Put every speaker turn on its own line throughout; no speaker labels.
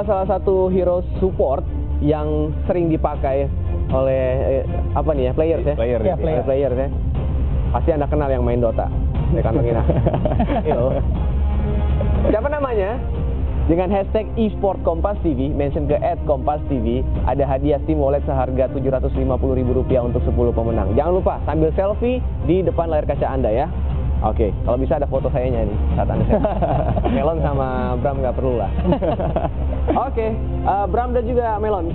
adalah salah satu hero support yang sering dipakai oleh players ya? Players ya. Pasti Anda kenal yang main Dota. Saya kantongin. Siapa namanya? Dengan hashtag eSport Kompas TV, mention ke @KompasTV, ada hadiah Steam Wallet seharga Rp750.000 untuk 10 pemenang. Jangan lupa sambil selfie di depan layar kaca Anda ya. Oke, kalau bisa ada foto sayanya nih saat Anda selfie. Melon sama Bram nggak perlu lah. Oke, Bram dan juga Melon,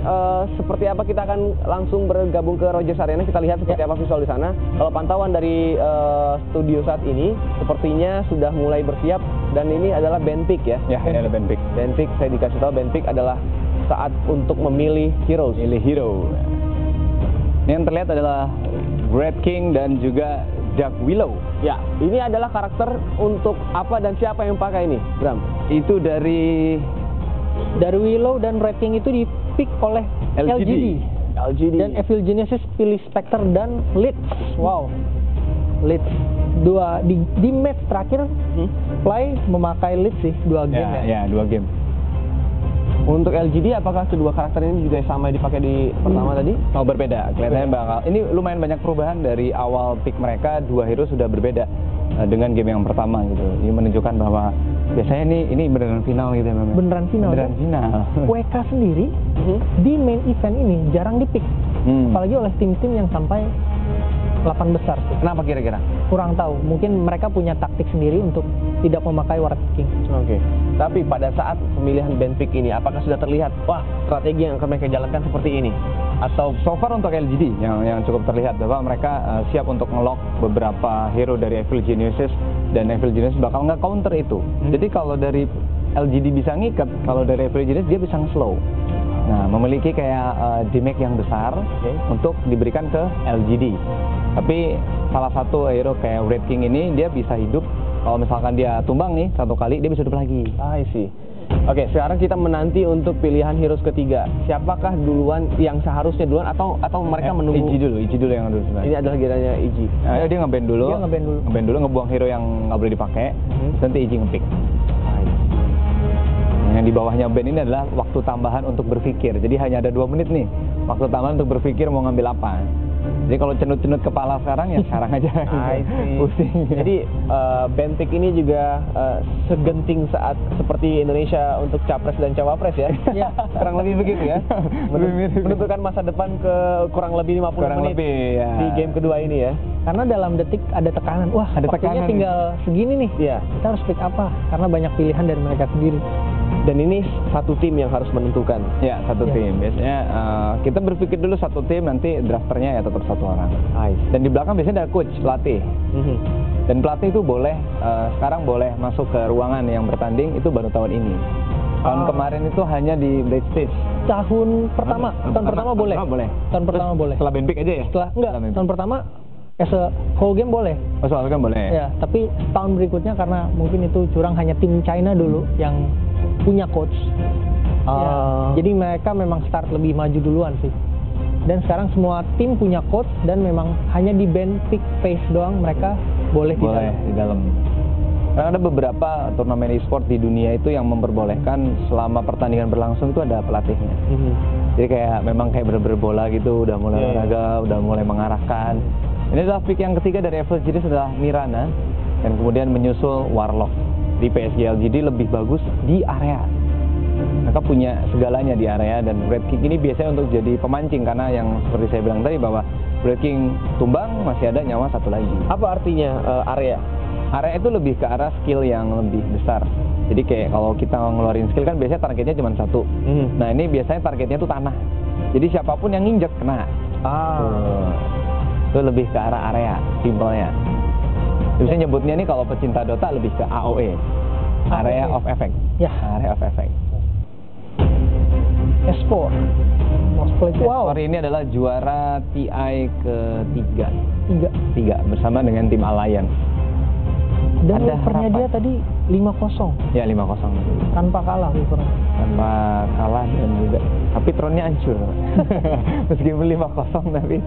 seperti apa kita akan langsung bergabung ke Rogers Arena. Kita lihat seperti apa visual di sana. Kalau pantauan dari studio saat ini, sepertinya sudah mulai bersiap. Dan ini adalah band pick ya?
Ya, ini adalah band pick.
Band pick, saya dikasih tahu band pick adalah saat untuk memilih heroes.
Milih hero. Ini yang terlihat adalah Red King dan juga Dark Willow.
Ya, ini adalah karakter untuk apa dan siapa yang pakai ini, Bram?
Itu dari
Willow dan Red King itu di-pick oleh LGD. Dan Evil Geniuses pilih Spectre dan Leeds. Wow. Leeds di match terakhir Play memakai Leeds sih 2 game
ya. Ya, 2 game.
Untuk LGD, apakah kedua karakter ini juga sama dipakai di pertama tadi?
Oh, berbeda. Kelihatannya bakal. Ini lumayan banyak perubahan dari awal pick mereka. 2 hero sudah berbeda dengan game yang pertama gitu. Ini menunjukkan bahwa biasanya ini beneran final gitu ya, Mem.
Beneran final.
Beneran final.
WK sendiri di main event ini jarang dipick. Apalagi oleh tim-tim yang sampai 8 besar sih.
Kenapa kira-kira?
Kurang tahu. Mungkin mereka punya taktik sendiri untuk tidak memakai Red King.
Oke. Tapi pada saat pemilihan band pick ini, apakah sudah terlihat, wah, strategi yang akan mereka jalankan seperti ini?
Atau so far untuk LGD yang cukup terlihat bahwa mereka siap untuk nge-lock beberapa hero dari Evil Geniuses, dan Evil Geniuses bakal nge-counter itu. Jadi kalau dari LGD bisa ngikat, kalau dari Evil Geniuses dia bisa nge-slow. Nah, memiliki kayak damage yang besar untuk diberikan ke LGD. Tapi salah satu hero kayak Red King ini dia bisa hidup. Kalau misalkan dia tumbang nih 1 kali, dia bisa hidup lagi.
I see. Oke, sekarang kita menanti untuk pilihan heroes ketiga. Siapakah duluan yang seharusnya duluan atau mereka menunggu?
Iji dulu yang dulu sebenarnya.
Ini adalah gilanya Iji.
Dia nge-ban dulu. Nge-ban dulu, ngebuang hero yang nggak boleh dipakai. Nanti Iji nge-pick. Yang di bawahnya ban ini adalah waktu tambahan untuk berpikir. Jadi hanya ada 2 menit nih waktu tambahan untuk berpikir mau ngambil apa. Jadi kalau cenut-cenut kepala sekarang ya sekarang aja. Pusing. Jadi band pick ini juga segenting saat seperti Indonesia untuk capres dan cawapres ya.
Ya.
Kurang lebih begitu ya. Menentukan masa depan ke kurang lebih 50 menit di game kedua ini ya.
Karena dalam detik ada tekanan. Wah, ada waktunya tinggal segini nih.
Iya.
Kita harus pick apa? Karena banyak pilihan dari mereka sendiri.
Dan ini satu tim yang harus menentukan.
Ya, satu tim. Biasanya kita berpikir dulu satu tim, nanti drafternya ya tetap 1 orang. Dan di belakang biasanya ada coach, pelatih. Dan pelatih itu boleh, sekarang boleh masuk ke ruangan yang bertanding, itu baru tahun ini. Tahun kemarin itu hanya di Blade Stage.
Tahun pertama boleh. Tahun pertama boleh.
Setelah band pick aja ya?
Tahun pertama as a whole game boleh.
Oh, soal game boleh.
Ya, tapi tahun berikutnya karena mungkin itu curang, hanya tim China dulu yang punya coach. Ya, jadi mereka memang start lebih maju duluan sih. Dan sekarang semua tim punya coach dan memang hanya di band pick phase doang mereka boleh
di dalam. Karena ada beberapa turnamen e-sport di dunia itu yang memperbolehkan selama pertandingan berlangsung itu ada pelatihnya. Jadi kayak memang kayak bener-bener bola gitu, udah mulai olahraga, udah mulai mengarahkan. Ini adalah pick yang ketiga dari Evil Geniuses adalah Mirana, dan kemudian menyusul Warlock. Di PSG LGD lebih bagus di area. Mereka punya segalanya di area, dan Red King ini biasanya untuk jadi pemancing karena yang seperti saya bilang tadi bahwa Red King tumbang masih ada nyawa 1 lagi.
Apa artinya area?
Area itu lebih ke arah skill yang lebih besar. Jadi kayak kalau kita ngeluarin skill kan biasanya targetnya cuma 1. Nah, ini biasanya targetnya tuh tanah. Jadi siapapun yang nginjek kena. Itu lebih ke arah area, simpelnya. Biasanya nyebutnya nih kalau pecinta Dota lebih ke AOE, Area of Effect.
Ya,
Area of Effect.
S4. Wow.
S4 ini adalah juara TI ketiga bersama dengan tim Alliance.
Dan wipernya dia tadi 5-0.
Ya, 5-0.
Tanpa kalah wipernya.
Tanpa kalah dan juga. Tapi tronnya hancur. Meskipun 5-0 tapi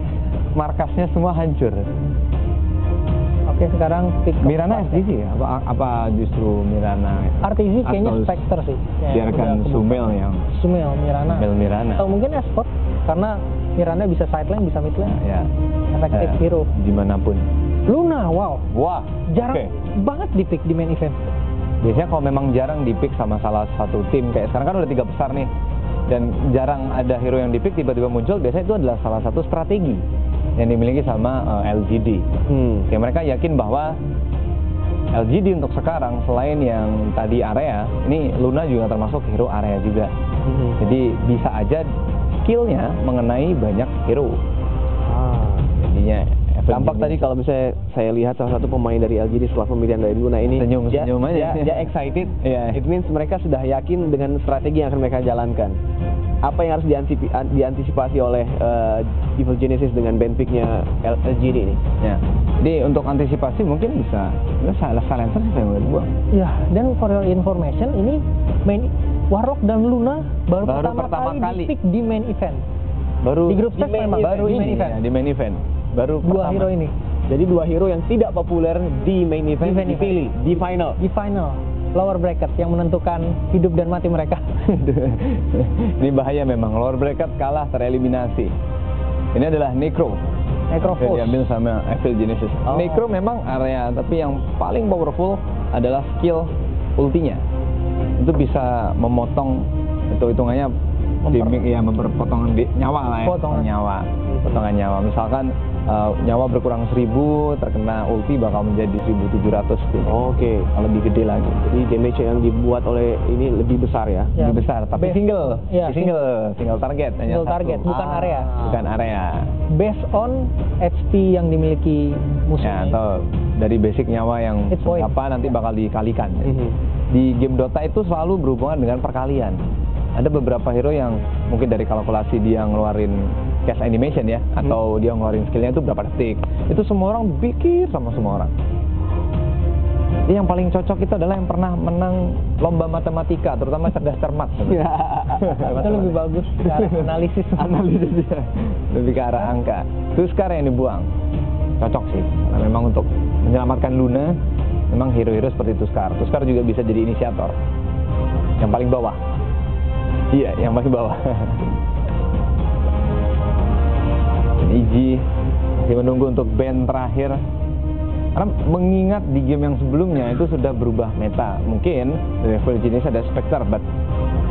markasnya semua hancur.
Oke, sekarang pick
Mirana
keempat
SDC ya? Apa justru Mirana?
RTZ kayaknya
Atau
Spectre sih. Ya,
biarkan
udah
Sumel yang
Sumel, Mirana.
Mirana.
Atau mungkin Esport, karena Mirana bisa sideline, bisa midlane.
Ya.
Efektif hero.
Dimanapun.
Luna, wow.
Wah,
Jarang
oke.
banget di pick di main event.
Biasanya kalau memang jarang di-pick sama salah satu tim, kayak sekarang kan udah 3 besar nih, dan jarang ada hero yang di-pick tiba-tiba muncul, biasanya itu adalah salah satu strategi yang dimiliki sama LGD. Ya, mereka yakin bahwa LGD untuk sekarang selain yang tadi area, ini Luna juga termasuk hero area juga. Jadi bisa aja skillnya mengenai banyak hero. Jadinya
Tampak tadi kalau misalnya saya lihat salah satu pemain dari LGD setelah pemilihan dari Luna ini
Senyum-senyum aja.
dia excited.
Iya.
It means mereka sudah yakin dengan strategi yang akan mereka jalankan. Apa yang harus diantisipasi oleh Evil Genesis dengan band picknya LGD ini?
Ya. Jadi untuk antisipasi mungkin bisa silencer sih yang buang.
Ya, dan for your information, ini main Warlock dan Luna baru pertama kali di pick di main event.
Baru
Di grup stage memang
baru
di
ini
main event.
ya, di main event. Baru
Dua
pertama.
hero ini
Jadi 2 hero yang tidak populer di main event
Di main
dipilih di final.
di final lower bracket yang menentukan hidup dan mati mereka.
Ini bahaya memang, lower bracket kalah tereliminasi. Ini adalah Necro.
Necrophos.
Diambil sama Evil Genesis.
Oh.
Necro memang area, tapi yang paling powerful adalah skill ultinya. Itu bisa memotong, itu hitungannya memperpotongan nyawa lah ya. Potongan nyawa. Misalkan nyawa berkurang 1000, terkena ulti bakal menjadi 1700 gitu.
Oke.
Lebih gede lagi.
Jadi damage yang dibuat oleh ini lebih besar ya.
Ya.
Lebih besar, tapi single.
Ya,
single target, hanya
Single
satu.
target, bukan area.
Bukan area.
Based on HP yang dimiliki
Ya,
musuhnya.
atau dari basic nyawa yang
Hit point.
apa nanti bakal dikalikan. Di game Dota itu selalu berhubungan dengan perkalian. Ada beberapa hero yang mungkin dari kalkulasi dia ngeluarin cast animation ya, atau dia ngeluarin skillnya itu berapa detik. Itu semua orang pikir sama semua orang. Jadi yang paling cocok itu adalah yang pernah menang lomba matematika, terutama cerdas cermat.
Itu lebih bagus ke arah analisis.
Analisis ya. Lebih ke arah angka. Tuskar yang dibuang. Cocok sih. Karena memang untuk menyelamatkan Luna, memang hero-hero seperti Tuskar. Tuskar juga bisa jadi inisiator. Yang paling bawah. Iya, yang paling bawah. Iji masih menunggu untuk band terakhir. Karena mengingat di game yang sebelumnya itu sudah berubah meta. Mungkin level jenis ada Spectre, but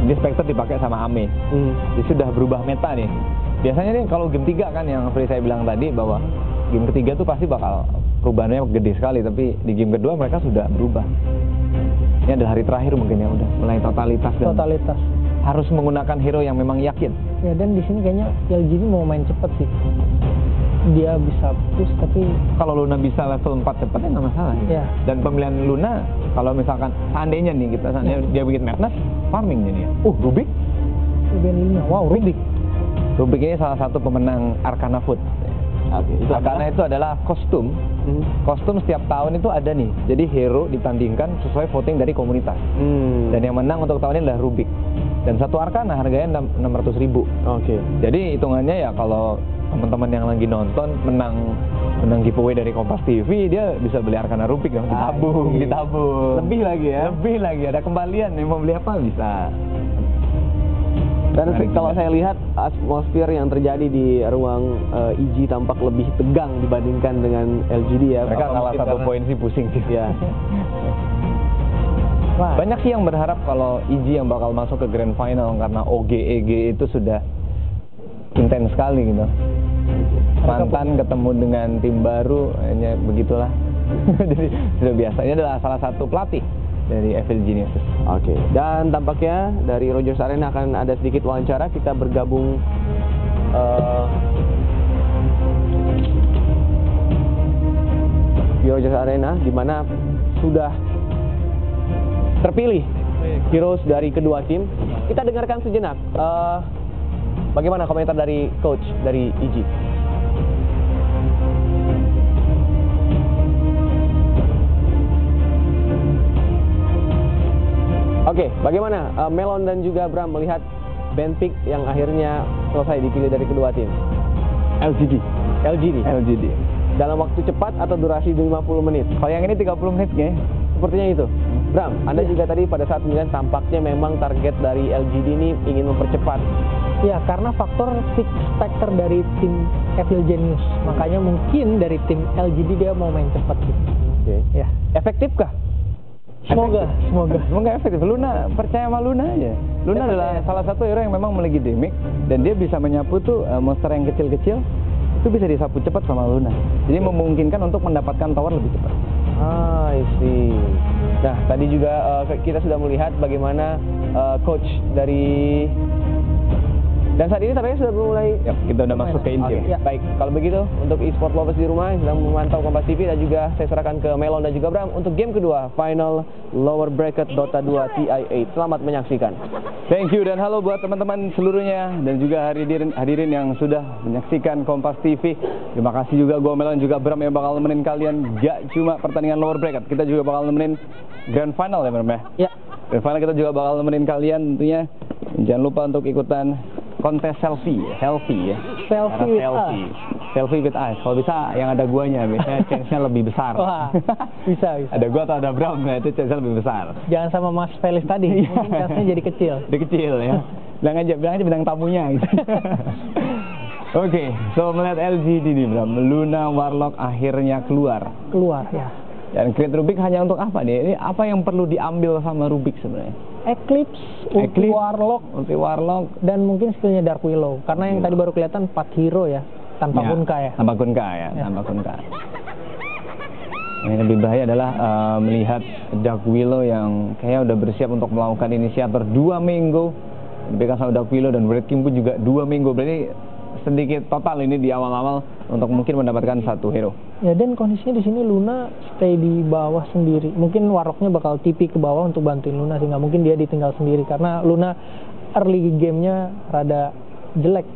ini Spectre dipakai sama Ame. Jadi sudah berubah meta nih. Biasanya nih kalau game 3 kan yang seperti saya bilang tadi, bahwa game ketiga tuh pasti bakal perubahannya gede sekali, tapi di game kedua mereka sudah berubah. Ini adalah hari terakhir mungkin ya, udah mulai totalitas dan harus menggunakan hero yang memang yakin.
Ya, dan di sini kayaknya LGD mau main cepet sih. Dia bisa push, tapi
kalau Luna bisa level 4 cepatnya nggak masalah ya. Dan pemilihan Luna, kalau misalkan seandainya nih kita dia bikin madness, farming jadi ya. Rubik?
band 5. Wow, Rubik.
Rubik ini salah satu pemenang Arcana Food. Arcana itu adalah kostum. Kostum setiap tahun itu ada nih. Jadi hero ditandingkan sesuai voting dari komunitas. Dan yang menang untuk tahun ini adalah Rubik. Dan satu Arcana harganya 600.000.
Oke.
Jadi hitungannya ya kalau teman-teman yang lagi nonton menang giveaway dari Kompas TV, dia bisa beli Arcana Rubik yang ditabung.
Lebih lagi ya.
Lebih lagi, ada kembalian. Yang mau beli apa bisa.
Dan kalau saya lihat atmosfer yang terjadi di ruang EG tampak lebih tegang dibandingkan dengan LGD ya.
Mereka kalah 1 poin sih, pusing sih.
Ya.
Banyak sih yang berharap kalau EG yang bakal masuk ke Grand Final karena OG-EG itu sudah intens sekali gitu. Mantan ketemu dengan tim baru, hanya begitulah. Jadi sudah biasa. Ini adalah salah satu pelatih dari Evil Genesis.
Oke. Dan tampaknya dari Rogers Arena akan ada sedikit wawancara. Kita bergabung di Rogers Arena, di mana sudah terpilih heroes dari kedua tim. Kita dengarkan sejenak. Bagaimana komentar dari coach dari EG? Oke, bagaimana Melon dan juga Bram melihat band pick yang akhirnya selesai dipilih dari kedua tim?
LGD.
dalam waktu cepat atau durasi 50 menit?
Kalau yang ini 30 menit kayaknya.
Sepertinya itu. Bram, Anda juga tadi pada saat melihat tampaknya memang target dari LGD ini ingin mempercepat.
Ya, karena faktor fix factor dari tim Evil Genius. Makanya mungkin dari tim LGD dia mau main cepat gitu.
Oke.
Ya,
Efektifkah?
semoga
efektif. Luna, percaya sama Luna aja. Luna adalah salah satu hero yang memang melegidemik dan dia bisa menyapu tuh monster yang kecil-kecil itu bisa disapu cepat sama Luna. Jadi memungkinkan untuk mendapatkan tower lebih cepat.
I see. Nah, tadi juga kita sudah melihat bagaimana coach dari... Dan saat ini tampaknya sudah mulai...
Ya, kita udah masuk ke inti.
Oke, baik. Kalau begitu, untuk e-sport lovers di rumah yang sedang memantau Kompas TV, dan juga saya serahkan ke Melon dan juga Bram untuk game kedua, Final Lower Bracket Dota 2 TI8. Selamat menyaksikan.
Thank you dan halo buat teman-teman seluruhnya dan juga hadirin yang sudah menyaksikan Kompas TV. Terima kasih juga gue Melon juga Bram yang bakal nemenin kalian gak cuma pertandingan lower bracket, kita juga bakal nemenin Grand Final ya Bram ya?
Ya.
Grand Final kita juga bakal nemenin kalian tentunya. Jangan lupa untuk ikutan kontes selfie ya. Selfie with us. Kalau bisa yang ada guanya, biasanya chance-nya lebih besar.
Wah, bisa.
Ada gua atau ada Bram, ya, itu chance-nya lebih besar.
Jangan sama Mas Felix tadi, mungkin chance-nya jadi kecil.
Jadi kecil ya. Bilang aja bintang tamunya gitu. Oke, so melihat LGD nih Bram, Luna Warlock akhirnya keluar
Ya.
Dan Create Rubik hanya untuk apa nih? Ini apa yang perlu diambil sama Rubik sebenarnya?
Eclipse, Ulti Warlock, dan mungkin skillnya Dark Willow. Karena yang tadi baru kelihatan 4 hero ya, tanpa Kunkka ya.
Tanpa Kunkka. Yang lebih bahaya adalah melihat Dark Willow yang kayaknya udah bersiap untuk melakukan inisiator 2 minggu. Diberikan sama Dark Willow dan Red King pun juga 2 minggu. Berarti sedikit total ini di awal-awal untuk mungkin mendapatkan 1 hero.
Ya, dan kondisinya di sini Luna stay di bawah sendiri. Mungkin Warlocknya bakal TP ke bawah untuk bantuin Luna, sehingga mungkin dia ditinggal sendiri karena Luna early game-nya rada jelek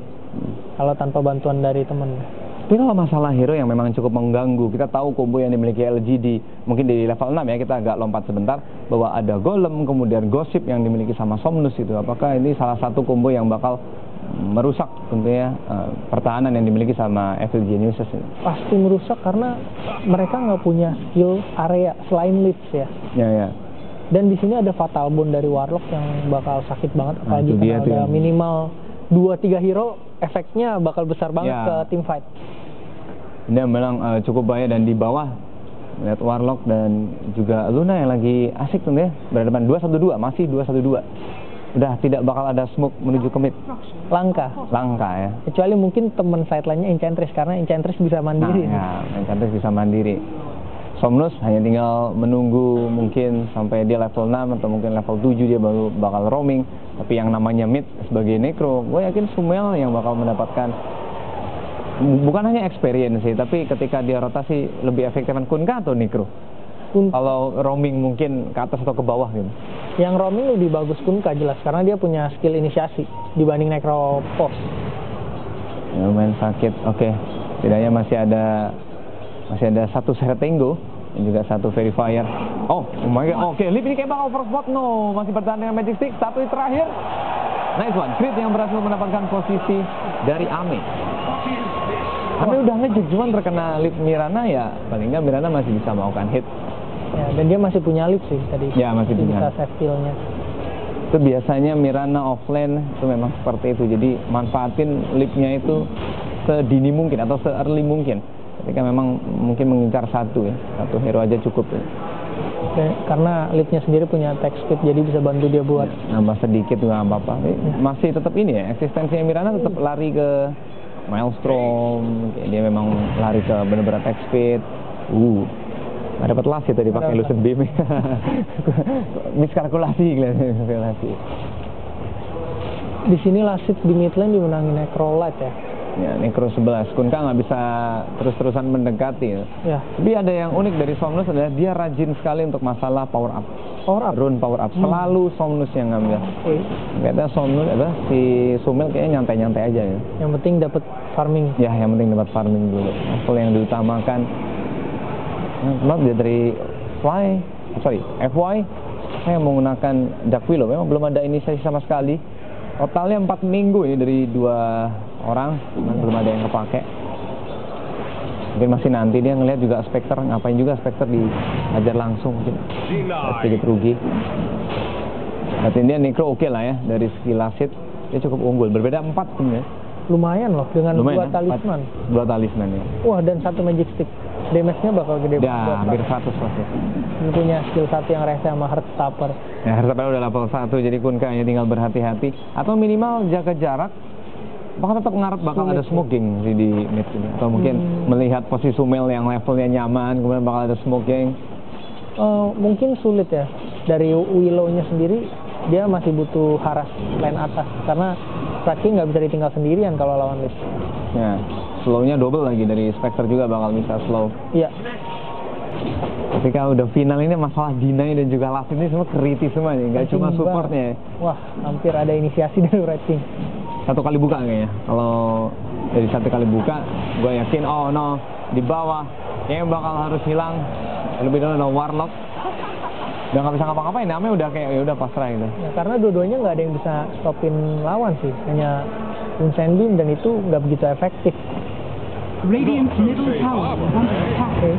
kalau tanpa bantuan dari temen.
Tapi kalau masalah hero yang memang cukup mengganggu, kita tahu combo yang dimiliki LGD mungkin di level 6 ya, kita agak lompat sebentar, bahwa ada Golem, kemudian Gossip yang dimiliki sama Somnus itu. Apakah ini salah satu combo yang bakal merusak tentunya pertahanan yang dimiliki sama Evil Geniuses ini?
Pasti merusak karena mereka nggak punya skill area selain leads ya.
Ya.
Dan di sini ada Fatal Bond dari Warlock yang bakal sakit banget, apalagi
karena
ada minimal 2-3 hero, efeknya bakal besar banget ke team fight.
Ini memang cukup bahaya, dan di bawah lihat Warlock dan juga Luna yang lagi asik tuh ya, berhadapan 2-1-2, masih 2-1-2. Udah tidak bakal ada smoke menuju ke mid.
Langka
ya.
Kecuali mungkin temen sideline-nya Enchantress, karena Enchantress bisa mandiri.
Enchantress bisa mandiri. Somnus hanya tinggal menunggu mungkin sampai dia level 6 atau mungkin level 7 dia baru bakal roaming. Tapi yang namanya mid sebagai Necro, gue yakin Sumail yang bakal mendapatkan bukan hanya experience sih, tapi ketika dia rotasi lebih efektif kan Kunkka atau Necro. Kalau roaming mungkin ke atas atau ke bawah gitu.
Yang roaming lebih bagus Kunkka jelas, karena dia punya skill inisiasi dibanding Necropos.
Ya, lumayan sakit. Oke. Setidaknya masih ada 1 Sertengo dan juga 1 Verifier. Oh my god. Oke, Lip ini kayak bakal overspot. No, masih bertahan dengan Magic Stick. 1 terakhir. Nice one. Crit yang berhasil mendapatkan posisi dari Ame. Ame udah ngejek, cuman terkena Lip Mirana ya. Paling nggak Mirana masih bisa melakukan hit.
Ya, dan dia masih punya lead sih tadi.
Ya, masih punya.
Bisa save kill-nya.
Itu biasanya Mirana offlane itu memang seperti itu. Jadi manfaatin leap-nya itu sedini mungkin atau se-early mungkin. Ketika memang mungkin mengincar 1 hero aja cukup ya.
Karena lead-nya sendiri punya attack speed, jadi bisa bantu dia buat
nambah sedikit nggak apa-apa. Masih tetap ini ya, eksistensinya Mirana tetap lari ke Maelstrom. Dia memang lari ke benar-benar attack speed. Nggak dapat last ya tadi pakai Lucid Beam. Miskalkulasi.
Di sini last hit di mid lane dimenangin Necrolite ya.
Ya, Necro 11. Kunkka nggak bisa terus-terusan mendekati ya. Tapi ada yang unik dari Somnus adalah dia rajin sekali untuk masalah power up. Rune power up. Selalu Somnus yang ngambil. Kayaknya Somnus si Sumail kayaknya nyantai-nyantai aja ya.
Yang penting dapat farming.
Ya, yang penting dapat farming dulu. Level yang diutamakan. Dia dari FY saya menggunakan Dark Willow. Memang belum ada inisiasi sama sekali. Totalnya 4 minggu ini dari 2 orang, belum ada yang kepake. Mungkin masih nanti dia ngelihat juga Spectre, ngapain juga Spectre diajar langsung, mungkin sedikit rugi. Berarti dia Necro oke lah ya, dari skill asid dia cukup unggul, berbeda 4 sebenarnya.
Lumayan loh, dengan
Lumayan,
2 talisman.
2 talisman ya.
Wah, dan 1 magic stick. Damage-nya bakal gede
Ya,
banget.
hampir 100 ya.
Ini punya skill 1 yang rese sama Heartstopper.
Ya, Heartstopper udah level 1, jadi Kunkka hanya tinggal berhati-hati. Atau minimal jaga jarak, bakal tetap ngarep bakal ada smoking di mid ini. Atau mungkin melihat posisi Sumail yang levelnya nyaman, kemudian bakal ada smoking.
Mungkin sulit ya. Dari Willow-nya sendiri, dia masih butuh haras lane atas. Karena King nggak bisa ditinggal sendirian kalau lawan Lich.
Ya, slow-nya double lagi dari Spectre juga bakal bisa slow.
Iya.
Ketika udah final ini masalah deny dan juga last ini semua kritis semua nih, nggak cuma supportnya.
Wah, hampir ada inisiasi dari Red King.
1 kali buka kayaknya. Kalau dari 1 kali buka, gue yakin oh no di bawah kayaknya bakal harus hilang. Lebih dulu no Warlock. Udah nggak bisa ngapa-ngapain, namanya udah kayak ya udah pasrah gitu.
Ya, karena dua-duanya nggak ada yang bisa stopin lawan sih, hanya Moonshine Beam dan itu nggak begitu efektif.
Radiant's middle tower is under attack.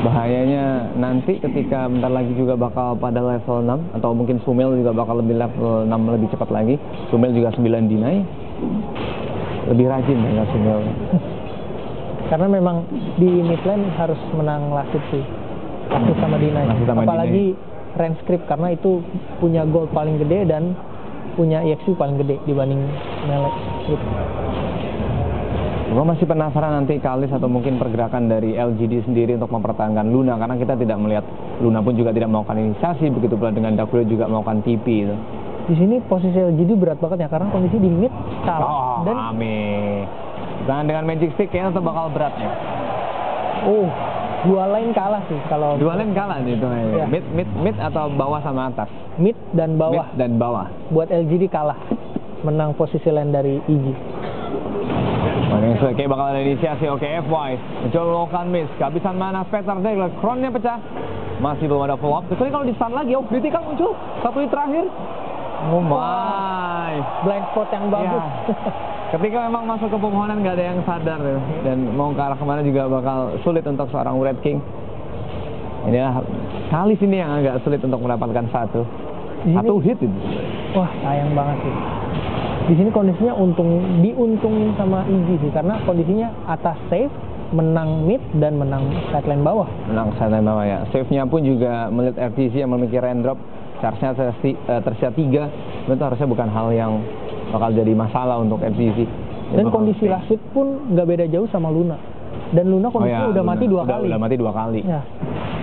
Bahayanya nanti ketika bentar lagi juga bakal pada level 6 atau mungkin Sumail juga bakal lebih level 6 lebih cepat lagi. Sumail juga 9 deny. Lebih rajin ya Sumail.
Karena memang di mid lane harus menang Lasit sih. Lasit sama deny. Apalagi range script karena itu punya gold paling gede dan punya EXP paling gede dibanding melee script.
Gue masih penasaran nanti Kalis atau mungkin pergerakan dari LGD sendiri untuk mempertahankan Luna, karena kita tidak melihat Luna pun juga tidak melakukan inisiasi, begitu pula dengan Dark Widow juga melakukan TP itu.
Di sini posisi LGD berat banget ya karena kondisi di mid kalah dan
dengan Magic Stick kayaknya tetap bakal berat ya.
Dua lane kalah sih kalau
dua lane kalah nih itu ya. Mid atau bawah sama atas.
Mid dan bawah.
Mid dan bawah.
Buat LGD kalah, menang posisi lane dari EG.
Oke, bakal ada inisiasi. Oke, FY mencoba melakukan miss, kehabisan mana Spectre Dagger, Crown-nya pecah, masih belum ada follow up. Kecuali kalau di stun lagi, critical muncul 1 hit terakhir. Oh my,
blank spot yang bagus.
Ketika memang masuk ke pemohonan nggak ada yang sadar ya. Dan mau ke arah kemana juga bakal sulit untuk seorang Red King. Inilah kali sini yang agak sulit untuk mendapatkan satu hit itu.
Wah, sayang banget sih. Di sini kondisinya diuntungin sama EG sih karena kondisinya atas save, menang mid dan menang side lane bawah.
Menang side lane bawah ya. Save-nya pun juga melihat RTC yang memiliki raindrop, charge-nya tersisa 3. Itu harusnya bukan hal yang bakal jadi masalah untuk RTC.
Dan kondisi Lasit pun nggak beda jauh sama Luna. Dan Luna kondisinya udah mati 2 kali.
Udah mati 2 kali.
Ya.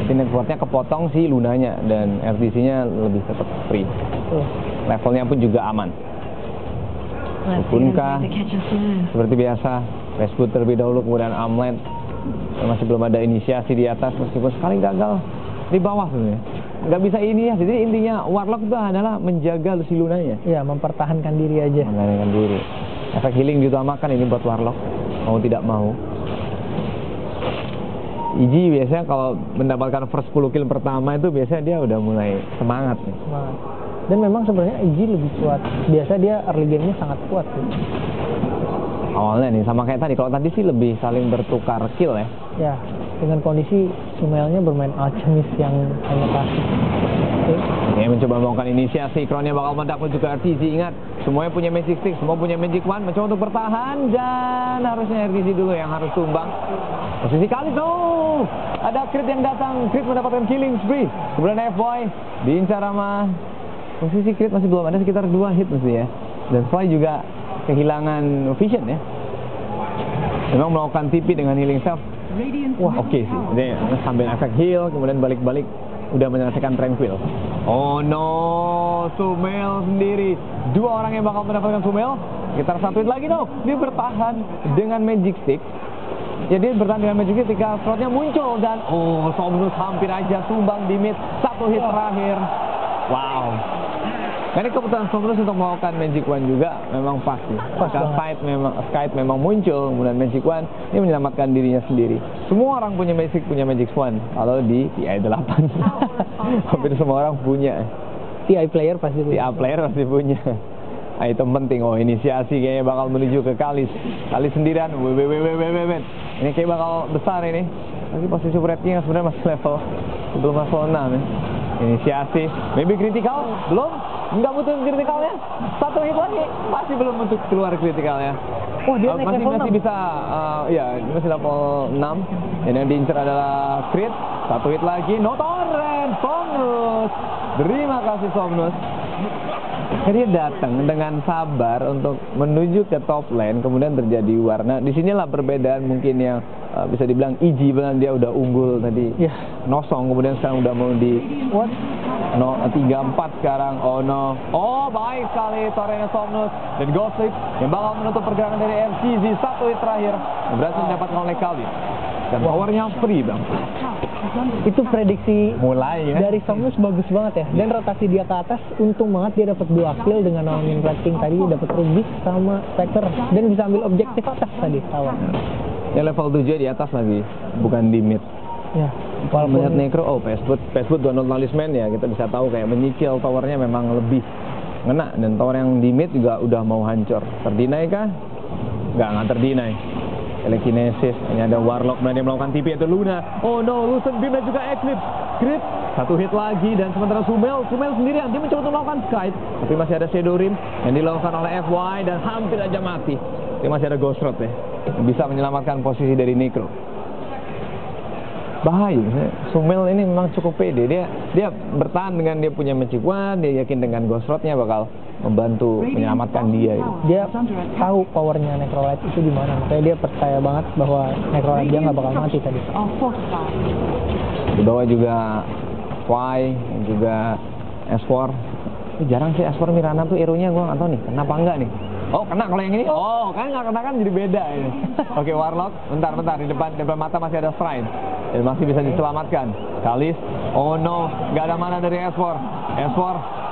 Jadi networknya kepotong sih Lunanya dan RTC-nya lebih tetap free. Levelnya pun juga aman. Kunkka seperti biasa Westwood terlebih dahulu, kemudian Amlet. Masih belum ada inisiasi di atas meskipun sekali gagal di bawah sebenarnya. Nggak bisa ini ya, jadi intinya Warlock itu adalah menjaga si Lunanya.
Iya, mempertahankan diri aja.
Mempertahankan diri. Efek healing diutamakan ini buat Warlock, mau tidak mau. Iji biasanya kalau mendapatkan first 10 kill pertama itu biasanya dia udah mulai semangat nih.
Semangat. Dan memang sebenarnya Iji lebih kuat. Biasa dia early game-nya sangat kuat sih.
Awalnya nih sama kayak tadi, kalau tadi sih lebih saling bertukar kill ya.
Ya, dengan kondisi Sumailnya bermain alchemist yang hanya pasif.
Oke, mencoba melakukan inisiasi, Crown-nya bakal meledak menuju ke RTC. Ingat, semuanya punya Magic Stick, semua punya Magic Wand, mencoba untuk bertahan dan harusnya RTC dulu yang harus tumbang. Posisi kali tuh, ada crit yang datang, crit mendapatkan killing spree. Kemudian F-Boy diincar sama posisi crit masih belum ada, sekitar 2 hit mesti ya. Dan Fly juga kehilangan vision ya. Memang melakukan TP dengan healing self. Wah, oke sih. Jadi sambil efek heal, kemudian balik-balik udah menyelesaikan Tranquil. Oh no, Sumail sendiri. 2 orang yang bakal mendapatkan Sumail. Sekitar 1 hit lagi dong. Dia bertahan dengan Magic Stick. Jadi bertahan dengan Magic Stick ketika slotnya muncul dan Somnus hampir aja tumbang di mid. 1 hit terakhir. Wow. Ini keputusan Somnus untuk melakukan Magic Wand juga memang pasti. Skite memang muncul, kemudian Magic Wand ini menyelamatkan dirinya sendiri. Semua orang punya Magic Wand. Kalau di TI 8 hampir semua orang punya.
TI player pasti
punya. Item penting. Inisiasi kayaknya bakal menuju ke Kalis. Kalis sendirian. Ini kayak bakal besar ini. Lagi posisi rating yang sebenarnya masih belum level 6 ya. Inisiasi, maybe critical, belum? Nggak butuh kritikalnya. Satu hit lagi, masih belum untuk keluar kritikalnya.
Wah, dia naik level
masih
6.
bisa, ya masih level 6. Dan yang diincar adalah crit. Satu hit lagi, no torrent, Somnus. Terima kasih Somnus. Dia datang dengan sabar untuk menuju ke top lane, kemudian terjadi warna. Disinilah perbedaan mungkin yang bisa dibilang Iji, dia udah unggul tadi.
Ya.
0, kemudian sekarang udah mau di 3-4 sekarang. Oh no. Oh, baik sekali Torrent Somnus dan Ghost Flip yang bakal menutup pergerakan dari RCZ. Satu hit terakhir berhasil didapatkan oleh Kali. Dan powernya free, Bang.
Itu prediksi
Mulai ya.
dari Somnus bagus banget ya. Dan rotasi dia ke atas, untung banget dia dapat 2 kill dengan nolongin Blackpink tadi, dapat Rubik sama Spectre dan bisa ambil objektif atas tadi awal.
Ya level 7 di atas lagi, bukan di mid.
Ya,
Melihat Necro, oh Pestwood Donald Talisman ya, kita bisa tahu kayak menyicil towernya memang lebih ngena. Dan tower yang di mid juga udah mau hancur. Terdinai kah? Nggak terdinai. Telekinesis, ini ada Warlock berani melakukan TP, itu Luna. Oh no, Lucent Beam dan juga Eclipse. Crit, satu hit lagi, dan sementara Summel sendirian, dia mencoba untuk melakukan Kite, tapi masih ada Shadow Rim yang dilakukan oleh FY dan hampir aja mati. Dia masih ada Ghost Rod ya, yang bisa menyelamatkan posisi dari Necro. Bahaya, Summel ini memang cukup pede. Dia bertahan dengan dia punya Magic Wand, dia yakin dengan Ghost Rodnya bakal membantu menyelamatkan dia.
Dia tahu powernya Necrolite itu di mana, makanya dia percaya banget bahwa Necrolite dia nggak bakal mati tadi.
Di bawah juga Y dan juga S4. Jarang sih S4 Mirana tuh hero-nya, gue nggak tahu nih kenapa enggak nih. Oh, kena kalau yang ini. Oh, kan nggak kena kan jadi beda ini. Oke, Warlock, bentar di depan mata masih ada Shrine dan masih bisa diselamatkan. Kalis, oh no, nggak ada mana dari S4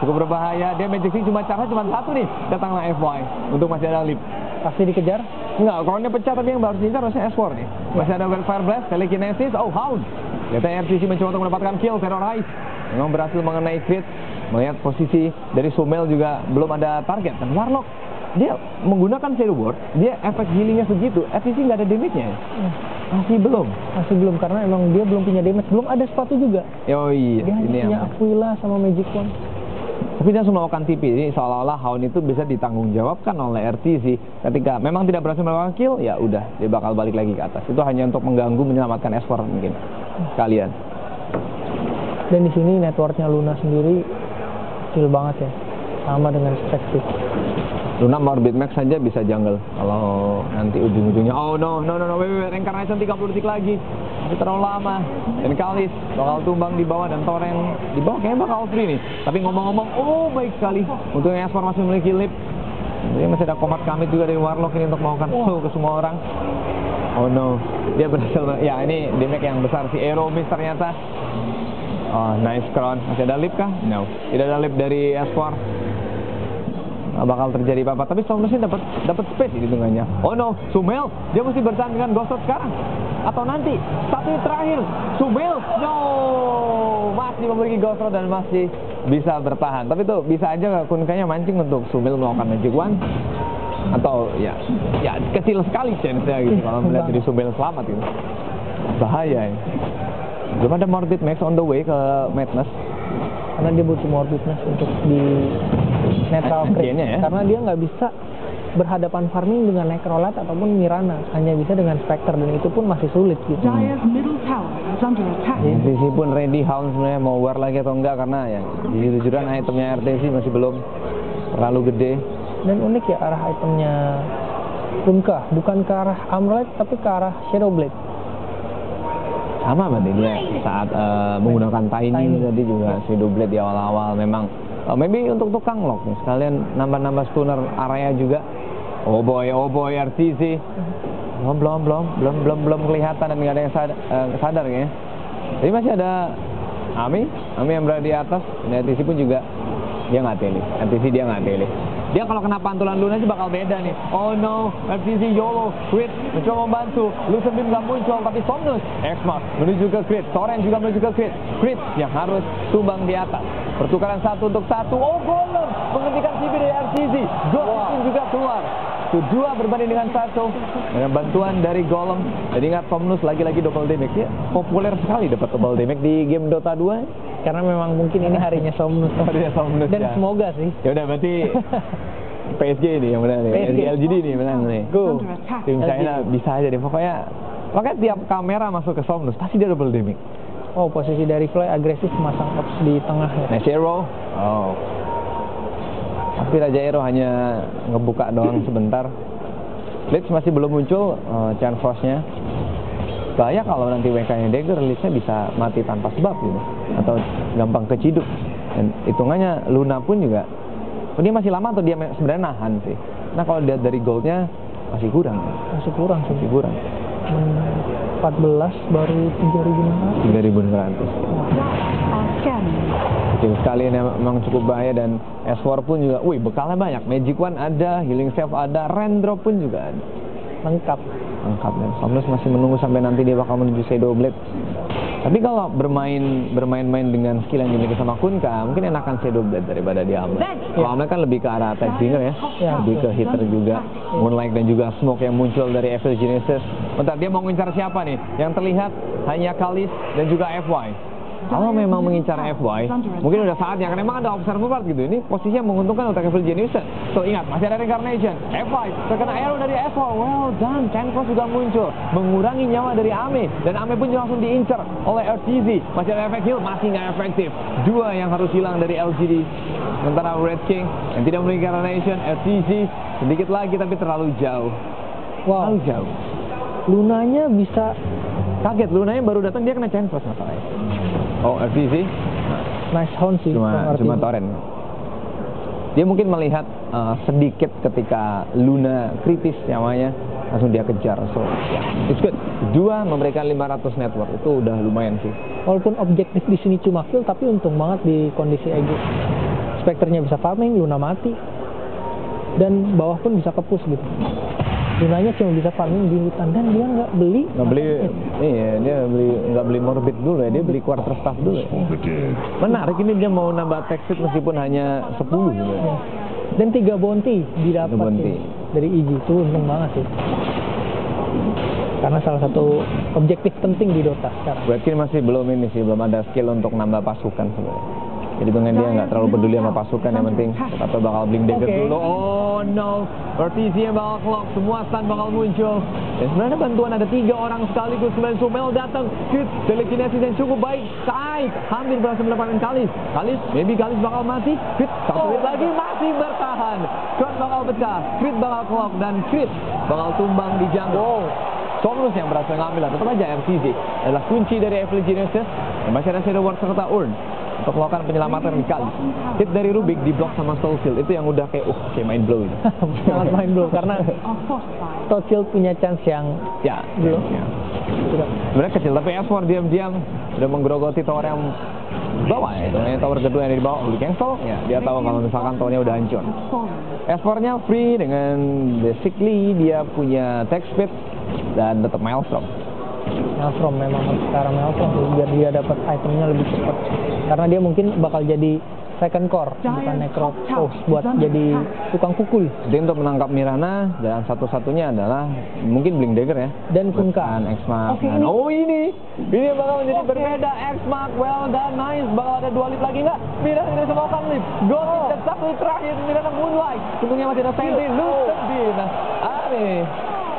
cukup berbahaya. Dia Magic Sing cuma satu nih. Datanglah FY untuk masih ada Lip.
Pasti dikejar.
Enggak, kalau dia pecah tapi yang harus diincar harusnya S4 nih. Masih ada Fire Blast, Telekinesis, oh Hound. Lihat RCC mencoba untuk mendapatkan kill, Terrorize. Memang berhasil mengenai crit. Melihat posisi dari Summel juga belum ada target. Dan Warlock, dia menggunakan Shadow Ward, dia efek healingnya segitu, RCC nggak ada damage-nya ya? Masih belum, karena emang dia belum punya damage, belum ada sepatu juga. Oh iya,
dia hanya punya Aquila sama Magic Wand.
Tapi dia harus melakukan TP, jadi seolah-olah Hound itu bisa ditanggungjawabkan oleh RCC. Ketika memang tidak berhasil melakukan kill, ya udah, dia bakal balik lagi ke atas. Itu hanya untuk mengganggu menyelamatkan S4 mungkin kalian.
Dan di sini networknya Luna sendiri kecil banget ya, sama dengan Spectre.
Luna Morbid Max saja bisa jungle. Kalau nanti ujung-ujungnya, oh no, wait, Reincarnation 30 detik lagi. Masih terlalu lama. Dan Kalis bakal tumbang di bawah dan Torrent di bawah kayaknya bakal free nih. Tapi ngomong-ngomong, oh baik sekali. Untungnya S4 masih memiliki Lip. Jadi masih ada Command Commit juga dari Warlock ini untuk melakukan slow ke semua orang. Oh no, dia berhasil. Ya ini damage yang besar si Aero Miss ternyata. Oh nice crown. Masih ada Lip kah? No, tidak ada Lip dari S4. Bakal terjadi apa-apa, tapi Somnus ini dapat space di tengahnya. Oh no, Summel, dia mesti bertahan dengan Ghost Rod sekarang atau nanti. Satu terakhir, Summel, no, masih memiliki Ghost Rod dan masih bisa bertahan. Tapi tuh bisa aja Kunkanya mancing untuk Summel melakukan Magic Wand atau ya kecil sekali chance-nya gitu kalau melihat dari Summel selamat gitu. Bahaya ya. Belum ada Morbid Max on the way ke Madness.
Karena dia butuh Morbidness untuk di netral crit ya? Karena dia nggak bisa berhadapan farming dengan Necrolite ataupun Mirana, hanya bisa dengan Spectre dan itu pun masih sulit gitu.
RTC pun ready Hound sebenarnya mau war lagi atau enggak, karena ya jujur-jujuran itemnya RTC masih belum terlalu gede.
Dan unik ya arah itemnya Kunkka, bukan ke arah Amulet tapi ke arah Shadow Blade.
Sama berarti dia saat menggunakan Tiny tadi juga Shadow Blade di awal-awal memang maybe untuk tukang lock nih, sekalian nambah-nambah stunner area juga. Oh boy RTC belum kelihatan dan nggak ada yang sadar ya. Jadi masih ada Ami yang berada di atas. Dan RTC pun juga dia nggak teli. RTC dia nggak teli. Dia kalau kena pantulan Luna sih bakal beda nih. Oh no, RTC YOLO, Crit mencoba membantu. Lucent Beam nggak muncul, tapi Somnus X-Mark menuju ke Crit. Torrent juga menuju ke Crit. Crit yang harus tumbang di atas. Pertukaran 1 untuk 1. Oh, Golem menghentikan CP dari RTC. Ghost juga keluar. 2 berbanding dengan 1 dengan bantuan dari Golem. Jadi ingat Somnus lagi-lagi double damage ya. Populer sekali dapat double damage di game Dota 2.
Karena memang mungkin ini harinya Somnus.
Harinya Somnus
Dan
ya.
semoga sih.
Ya udah berarti PSG ini yang menang nih.
PSG.
LGD nih menang nih.
Go.
Tim China bisa aja deh. Pokoknya tiap kamera masuk ke Somnus pasti dia double damage.
Oh, posisi dari Fly agresif masang ops di tengah ya.
Nah, Zero. Oh. Tapi Raja Hero hanya ngebuka doang sebentar. Blitz masih belum muncul, Chan Frost-nya. Bahaya kalau nanti WK-nya Dagger, Blitz-nya bisa mati tanpa sebab gitu. Atau gampang keciduk. Dan hitungannya Luna pun juga, dia masih lama atau dia sebenarnya nahan sih. Nah kalau dia dari goldnya masih kurang.
Masih kurang sih.
Masih kurang.
14 baru 3.600.
3.600. Kecil sekali ini memang cukup bahaya dan S4 pun juga, bekalnya banyak. Magic Wand ada, Healing Salve ada, Raindrop pun juga ada.
Lengkap.
Lengkap dan Somnus masih menunggu sampai nanti dia bakal menuju Shadow Blade. Tapi kalau bermain-main dengan skill yang dimiliki sama Kunkka, mungkin enakan Shadow Blade daripada dia Amlet. Kalau Amlet kan lebih ke arah attack bringer ya, lebih ke hitter juga. Moonlight dan juga Smoke yang muncul dari Evil Genesis. Bentar, dia mau ngincar siapa nih? Yang terlihat hanya Kalis dan juga FY. Kalau memang mengincar FY, mungkin udah saatnya, karena memang ada observer part gitu. Ini posisinya menguntungkan untuk Evil Genesis. So ingat, masih ada Reincarnation. FY terkena arrow dari S4. Well done, Chan Frost juga muncul, mengurangi nyawa dari Ame. Dan Ame pun langsung diincar oleh RTZ. Masih ada efek heal, masih nggak efektif. 2 yang harus hilang dari LGD. Sementara Red King yang tidak memiliki Reincarnation, RTZ sedikit lagi tapi terlalu jauh.
Wow.
Terlalu jauh.
Lunanya bisa
Kaget, Lunanya baru datang dia kena Chan Frost masalahnya. Oh, RTZ?
nice hound sih.
Cuma torrent. Dia mungkin melihat sedikit ketika Luna kritis nyawanya, langsung dia kejar. So, yeah, it's good. 2 memberikan 500 network, itu udah lumayan sih.
Walaupun objektif di sini cuma kill, tapi untung banget di kondisi EG. Spectre-nya bisa farming, Luna mati. Dan bawah pun bisa kepus gitu. Lunanya cuma bisa farming di hutan dan dia nggak beli.
Iya, dia nggak beli Morbid dulu ya, dia beli Quarter Staff dulu ya. Menarik ini dia mau nambah attack speed meskipun hanya 10 gitu.
Ya. Dan 3 bounty didapat dari EG, itu untung banget sih. Karena salah satu objektif penting di Dota sekarang.
Berarti masih belum ada skill untuk nambah pasukan sebenarnya. Jadi dengan dia nggak terlalu peduli sama pasukan, yang penting atau bakal Blink Dagger dulu. Oh no, RTZ yang bakal clock, semua stun bakal muncul. Dan sebenarnya bantuan ada 3 orang sekaligus. Kemudian Summel datang, telekinesis yang cukup baik. Side hampir berhasil mendapatkan Kalis. Maybe Kalis bakal mati. Crit, 1 hit lagi, masih bertahan. Shot bakal pecah, Crit bakal clock dan Crit bakal tumbang di jungle. Somnus yang berhasil ngambil, tetap aja RTZ adalah kunci dari Evil Genesis. Dan masih ada Shadow Ward serta Urn untuk melakukan penyelamatan di Kalis. Hit dari Rubik di blok sama Soulfield, itu yang udah kayak mind blow itu.
Sangat mind blow karena Soulfield punya chance yang belum.
Sebenarnya kecil, tapi S4 diam-diam sudah menggerogoti tower yang bawah ya. Yang tower kedua yang di bawah udah cancel ya. Dia tahu kalau misalkan towernya udah hancur. S4-nya free dengan basically dia punya attack speed dan tetap Maelstrom.
Maelstrom memang harus ke arah Maelstrom biar dia dapat itemnya lebih cepat. Karena dia mungkin bakal jadi second core, bukan necro buat jadi tukang pukul.
Jadi untuk menangkap Mirana, dan satu-satunya adalah mungkin Blink Dagger ya.
Dan Kunkka.
X-Mark. Oh ini bakal menjadi berbeda. X-Mark, well done, nice. Bakal ada 2 lead lagi nggak? Mirana tidak semaukan lead. Ghost dan 1 terakhir, Mirana Moonlight. Untungnya masih ada Sentry, Lucidin. Aneh.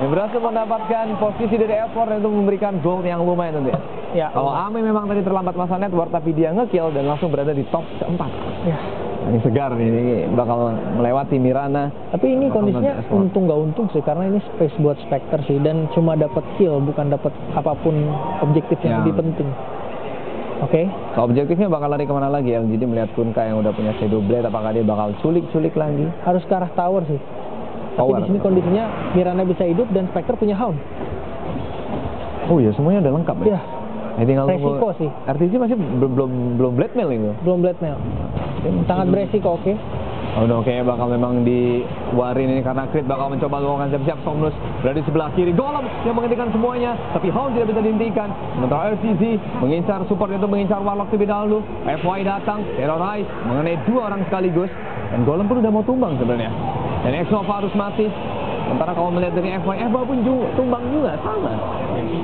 Yang berhasil mendapatkan posisi dari S4 untuk memberikan gold yang lumayan tentu ya.
Ya.
Kalau Ame memang tadi terlambat masa network, tapi dia nge-kill dan langsung berada di top keempat.
Ya.
Ini segar nih, ini bakal melewati Mirana.
Tapi ini kondisinya untung nggak untung sih, karena ini space buat Spectre sih, dan cuma dapat kill, bukan dapat apapun objektif yang lebih penting. Oke.
So, objektifnya bakal lari kemana lagi? LGD melihat Kunkka yang udah punya Shadow Blade, apakah dia bakal culik lagi?
Harus ke arah tower sih. Tapi di sini kondisinya Mirana bisa hidup dan Spectre punya Hound.
Oh iya, semuanya udah lengkap ya. Tinggal
resiko sih.
RTZ masih belum blade mail itu.
Belum blade mail. Sangat beresiko, oke.
Oh no, kayaknya bakal memang diwarin ini karena Crit bakal mencoba melakukan siap-siap. Somnus berada di sebelah kiri, Golem yang menghentikan semuanya, tapi Hound tidak bisa dihentikan. Sementara RTZ mengincar support itu, mengincar Warlock terlebih dahulu. FY datang, Terrorize mengenai 2 orang sekaligus, dan Golem pun udah mau tumbang sebenarnya. Dan Exnova harus mati. Sementara kalau melihat dari FY pun tumbang juga sama.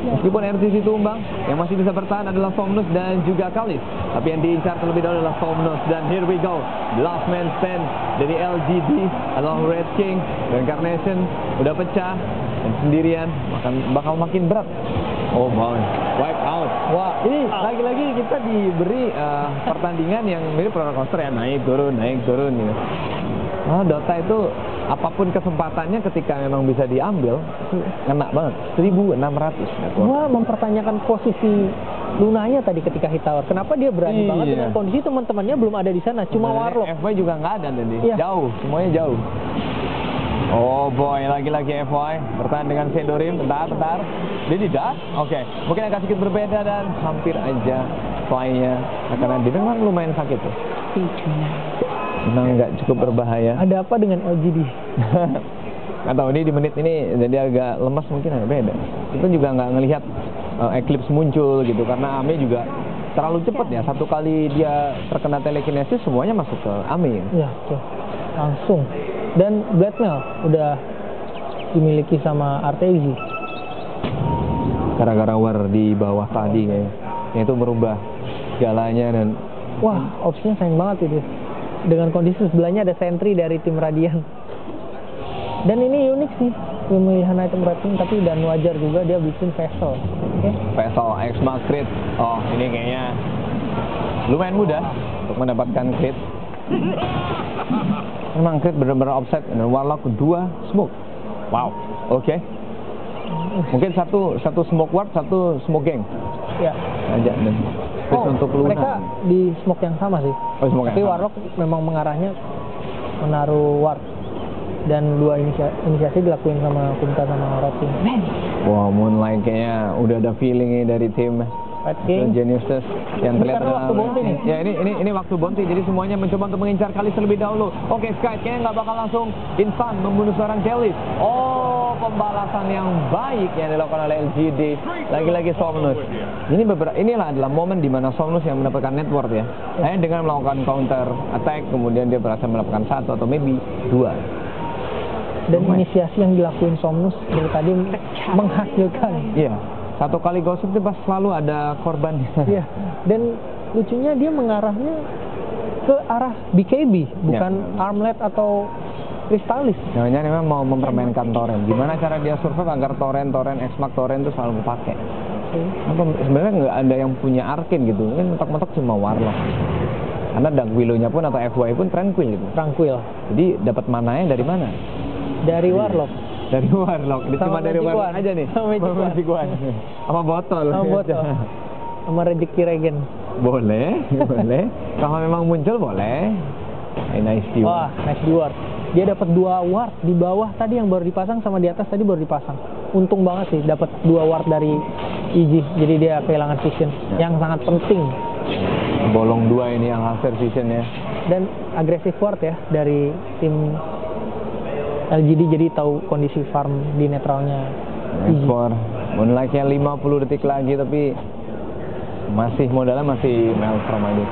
Meskipun RTC tumbang, yang masih bisa bertahan adalah Somnus dan juga Kalis. Tapi yang diincar terlebih dahulu adalah Somnus. Dan here we go, last man stand dari LGD adalah Red King. Dan Carnation udah pecah dan sendirian, bakal makin berat. Oh boy, wipe out. Wah, ini lagi-lagi kita diberi pertandingan yang mirip roller coaster ya, naik turun gitu. Dota itu apapun kesempatannya ketika memang bisa diambil, itu ngena banget. 1600.
Gua mempertanyakan posisi Lunanya tadi ketika hit tower. Kenapa dia berani banget dengan kondisi teman-temannya belum ada di sana, cuma Warlock.
FY juga nggak ada tadi.
Iya.
Jauh, semuanya jauh. Oh boy, lagi-lagi FY bertahan dengan Sendorim. Bentar. Dia tidak? Oke. Mungkin agak sedikit berbeda dan hampir aja fly-nya. Karena dia memang lumayan sakit tuh. Memang nggak cukup berbahaya.
Ada apa dengan LGD?
Atau ini di menit ini jadi agak lemas, mungkin agak beda. Kita juga nggak ngelihat Eclipse muncul gitu, karena Ame juga terlalu cepat ya. Satu kali dia terkena telekinesis, semuanya masuk ke Ame.
Iya, tuh. Langsung. Dan Blackmail udah dimiliki sama Arteezy.
Gara-gara war di bawah tadi kayaknya itu merubah segalanya. Dan
wah, opsinya sayang banget itu. Dengan kondisi sebelahnya ada sentry dari tim Radiant. Dan ini unik sih pemilihan item rating, tapi dan wajar juga dia bikin Vessel. Oke.
Vessel X Max crit. Oh, ini kayaknya lumayan mudah untuk mendapatkan crit. Memang crit benar-benar offset. Dan Warlock 2 smoke. Wow. Oke. Mungkin satu smoke ward, satu smoke gang.
Ya.
Aja dan untuk Luna.
Mereka di smoke yang sama sih.
Oh, smoke
tapi
yang
Warlock memang mengarahnya menaruh ward. Dan dua inisiasi dilakuin sama Kunta sama Red King.
Wah, Moonlight kayaknya udah ada feeling dari tim
Red King.
Geniuses yang terlihat
waktu bounty nih.
Ya, ini waktu bounty, jadi semuanya mencoba untuk mengincar Kalis terlebih dahulu. Oke, Sky kayaknya nggak bakal langsung instan membunuh seorang Kalis. Oh, pembalasan yang baik yang dilakukan oleh LGD. Lagi-lagi Somnus. Inilah adalah momen di mana Somnus yang mendapatkan network ya. Dengan melakukan counter attack, kemudian dia berhasil melakukan 1 atau maybe 2.
Dan inisiasi yang dilakuin Somnus dari tadi menghasilkan.
Iya. Satu kali gosip itu pas selalu ada korban.
Iya. Dan lucunya dia mengarahnya ke arah BKB, bukan Armlet atau Crystallis.
Jangan-jangan memang mau mempermainkan Torrent. Gimana cara dia survive agar Torrent, X-Mark Torrent itu selalu pakai. Sebenarnya nggak ada yang punya Arcane gitu. Ini mentok-mentok cuma Warlock. Karena Dark Willow-nya pun atau FY pun Tranquil gitu.
Tranquil.
Jadi dapat mananya dari mana?
Dari Warlock.
Dari Warlock. Cuma dari Warlock aja nih.
Sama Magic Wand.
Sama botol.
Sama botol. Sama rezeki Regen.
Boleh. Kalau memang muncul boleh. Nice Ward.
Wah, nice Ward. Dia dapat 2 ward di bawah tadi yang baru dipasang, sama di atas tadi baru dipasang. Untung banget sih dapat 2 ward dari EG. Jadi dia kehilangan vision yang sangat penting.
Bolong 2 ini yang hasil visionnya.
Dan agresif ward ya dari tim LGD, jadi tahu kondisi farm di netralnya.
Ekspor Moonlight-nya 50 detik lagi, tapi modalnya masih Maelstrom aja.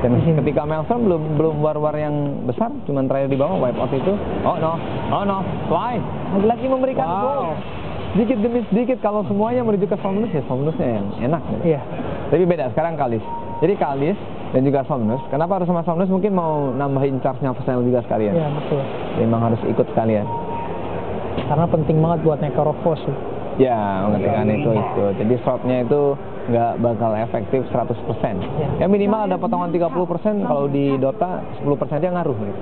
Dan ketika Maelstrom belum war-war yang besar, cuman terakhir di bawah wipe out itu. Oh no, fly lagi memberikan goal. Sedikit demi sedikit, kalau semuanya menuju ke Somnus ya Somnusnya yang enak.
Iya.
Tapi beda sekarang Kalis. Jadi Kalis dan juga Somnus. Kenapa harus sama Somnus? Mungkin mau nambahin charge-nya Vessel juga sekalian.
Iya, betul.
Memang harus ikut sekalian.
Karena penting banget buat Necrophos.
Ya, mengetikkan itu. Jadi shot-nya itu nggak bakal efektif 100%. Ya minimal ada potongan 30%, kalau di Dota 10% aja ngaruh gitu.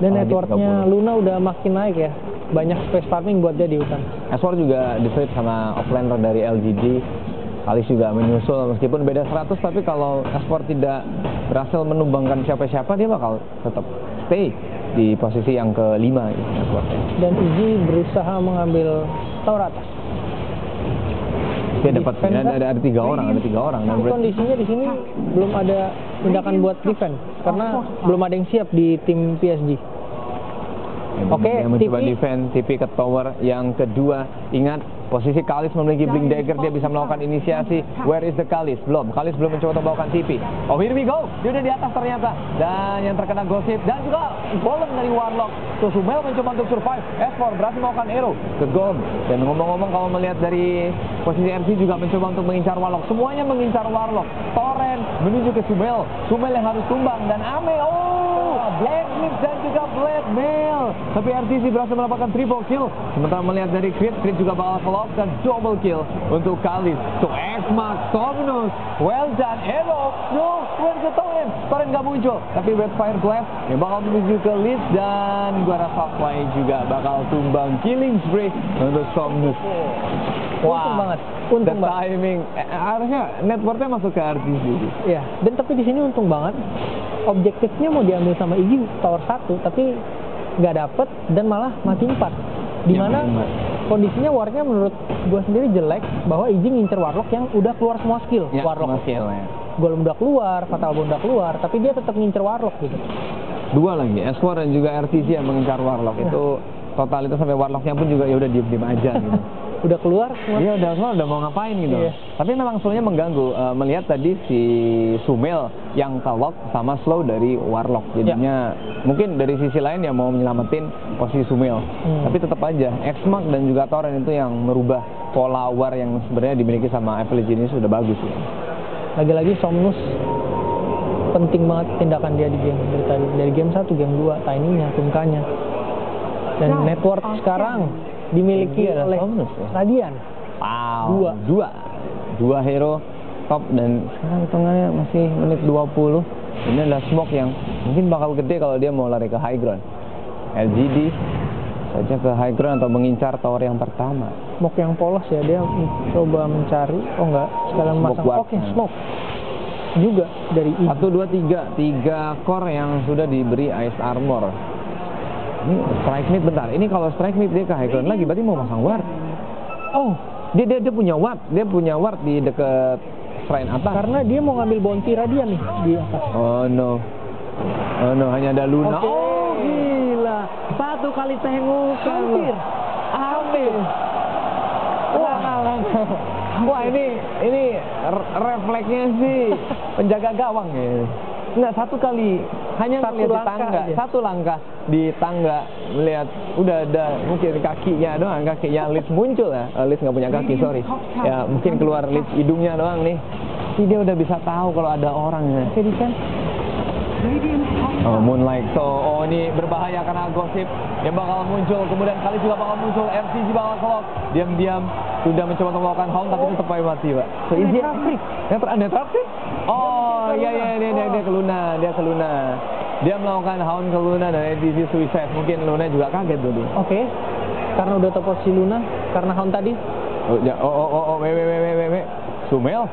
Dan networknya Luna udah makin naik ya. Banyak space farming buat dia di hutan.
Eswar juga di-flip sama offlaner dari LGD. Kalis juga menyusul, meskipun beda 100, tapi kalau Eswar tidak berhasil menumbangkan siapa-siapa, dia bakal tetap stay di posisi yang ke-5 gitu,
dan Izzy berusaha mengambil tower atas.
Dia dapat ada 3 orang.
Tapi kondisinya di sini belum ada tindakan buat defense karena belum ada yang siap di tim PSG.
Oke, mencoba defense TP ke tower yang kedua. Ingat, Posisi Kalis memiliki Blink Dagger, dia bisa melakukan inisiasi. Where is the Kalis? Kalis belum mencoba untuk melakukan TP. Oh, here we go. Dia udah di atas ternyata. Dan yang terkena gosip dan juga golem dari Warlock. So Sumail mencoba untuk survive. S4 berhasil melakukan arrow ke golem. Dan ngomong-ngomong kalau melihat dari posisi RC juga mencoba untuk mengincar Warlock. Semuanya mengincar Warlock. Torrent menuju ke Sumail. Sumail yang harus tumbang dan Ame. Eclipse dan juga Blackmail. Tapi RTC berhasil mendapatkan triple kill. Sementara melihat dari Creed juga bakal melakukan double kill untuk Kalis. So X-Mark, Somnus, well done, arrow. No, where's the Torrent? Torrent gak muncul. Tapi Red Fire Blast yang bakal menuju ke Liz dan gua rasa Fly juga bakal tumbang. Killing spree untuk Somnus.
Untung banget. Untung
the timing. Harusnya networknya masuk ke RTC.
Iya. Dan tapi di sini untung banget. Objektifnya mau diambil sama Iggy tower 1, tapi nggak dapet dan malah mati 4. Dimana kondisinya warnya menurut gue sendiri jelek, bahwa Iggy ngincer Warlock yang udah keluar semua skill.
Ya,
Warlock
skill, ya.
Golem udah keluar, Fatal Bond udah keluar, tapi dia tetap ngincer Warlock gitu.
Dua lagi, S4 dan juga RTC yang mengincar Warlock. Itu totalitas sampai Warlocknya pun juga ya udah diem aja gitu.
Udah keluar semua.
Iya udah mau ngapain gitu.
Iya.
Tapi memang slownya mengganggu. Melihat tadi si Sumail yang lock sama slow dari Warlock. Jadinya mungkin dari sisi lain ya mau menyelamatin posisi Sumail. Tapi tetap aja X-Mark dan juga Torrent itu yang merubah pola war yang sebenarnya dimiliki sama FLG ini sudah bagus ya.
Lagi-lagi Somnus penting banget tindakan dia di game dari tadi. Dari game 1, game 2, Tiny-nya, Tunkanya. Dan network sekarang dimiliki oleh
Somnus, ya?
Radiant.
Wow. Dua hero top dan sekarang hitungannya masih menit 20. Ini adalah smoke yang mungkin bakal gede kalau dia mau lari ke high ground. LGD saja ke high ground atau mengincar tower yang pertama.
Smoke yang polos ya, dia coba mencari. Oh enggak, sekalian masang. Oke, smoke juga dari I.
1, 2, 3 3 core yang sudah diberi ice armor. Ini strike mid bentar. Ini kalau strike mid dia ke high ground lagi, berarti mau masang ward. Oh, dia punya ward. Dia punya ward di deket shrine atas.
Karena dia mau ngambil bounty Radiant nih di atas.
Oh no, hanya ada Luna.
Okay.
Oh gila, satu kali tengokan. Hampir. Wah ini refleksnya sih penjaga gawang ya. Enggak, satu kali hanya melihat di tangga aja. Satu langkah di tangga melihat udah ada mungkin kakinya doang, kakinya Liz muncul ya. Liz nggak punya kaki, sorry ya, mungkin keluar Liz hidungnya doang nih. Tapi dia udah bisa tahu kalau ada orang ya.
Jadi kan
Moonlight. So, ini berbahaya karena gosip yang bakal muncul. Kemudian kali juga bakal muncul. RCG bakal clock. Diam-diam sudah mencoba untuk melakukan hound, tapi tetap mati, Pak. So, Netrafrik? Oh, iya, dia ke Luna. Dia melakukan hound ke Luna dan edisi suicide. Mungkin Luna juga kaget tadi.
Oke. Karena udah tahu posisi Luna, karena hound tadi.
Sumail.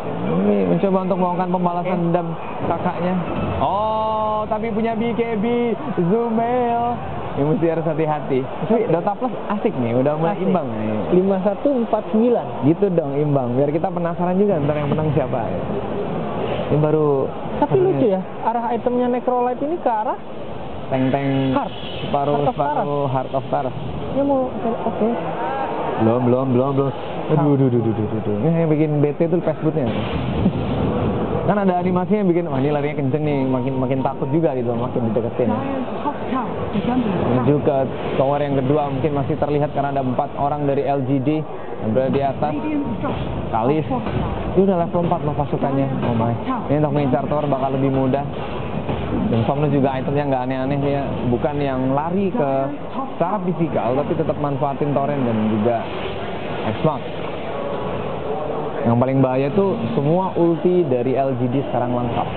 Ini mencoba untuk melakukan pembalasan dendam kakaknya. Oh, tapi punya BKB Sumail. Ini mesti harus hati-hati. Tapi Dota Plus asik nih, udah mulai imbang nih.
51-49.
Gitu dong, imbang. Biar kita penasaran juga ntar yang menang siapa ya. Ini baru.
Tapi lucu ya, arah itemnya Necrolite ini ke arah
tank
Heart.
separuh Heart of Stars.
Dia mau oke.
Belum. Aduh. Ini yang bikin BT itu passbootnya. Kan ada animasinya yang bikin, wah ini larinya kenceng nih, makin takut juga gitu, makin dideketin. Menuju ke tower yang kedua, mungkin masih terlihat karena ada 4 orang dari LGD yang berada di atas. Kalis, ini udah level 4 loh pasukannya. Oh my, ini untuk mengincar tower bakal lebih mudah. Dan Somnus juga itemnya nggak aneh-aneh ya, bukan yang lari ke secara fisikal, tapi tetap manfaatin torrent dan juga X-Mark. Yang paling bahaya tuh semua ulti dari LGD sekarang lengkap.